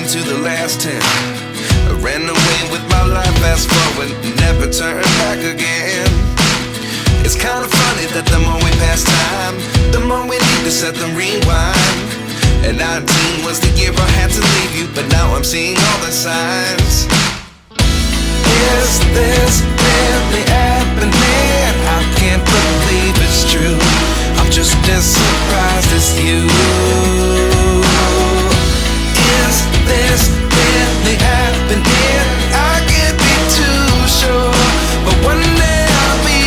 to the last 10. I ran away with my life, fast forward, never turn back again. It's kinda funny that the more we pass time, the more we need to set the rewind. And 19 was the year I had to leave you, but now I'm seeing all the signs. Is this really happening? I can't believe it's true. I'm just as surprised as you. Is this really happening? I can't be too sure, but one day I'll be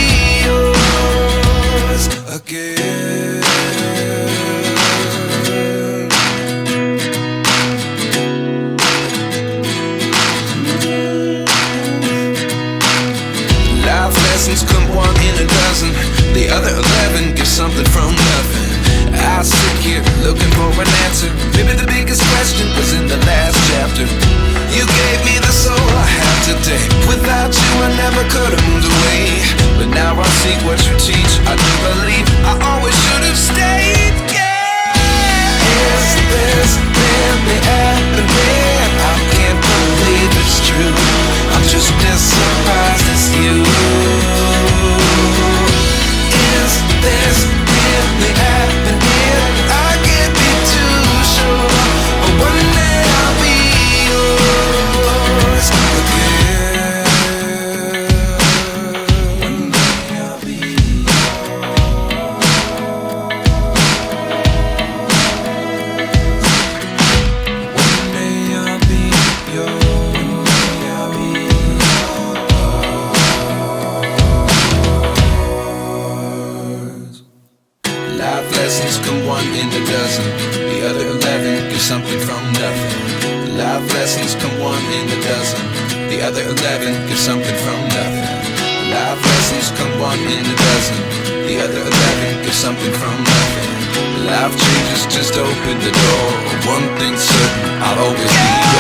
yours again. Life lessons come one in a dozen. The other 11 give something from nothing. I sit here looking for an answer. Maybe the biggest question was in the last chapter. You gave me the soul I have today. Without you I never could have moved away. But now I see what you teach. I do believe I always should have stayed. Yeah. Is this really happening? I can't believe it's true. I'm just as surprised as you. Is this really happening? I can't be too sure, but one day I'll be yours again. One day I'll be yours. One day I'll be yours. I'll be yours. Life lessons come one in a dozen. The other 11 give something from nothing. Life lessons come one in a dozen. The other 11 give something from nothing. Life lessons come one in a dozen. The other 11 give something from nothing. Life changes just open the door. One thing's certain, I'll always be yours.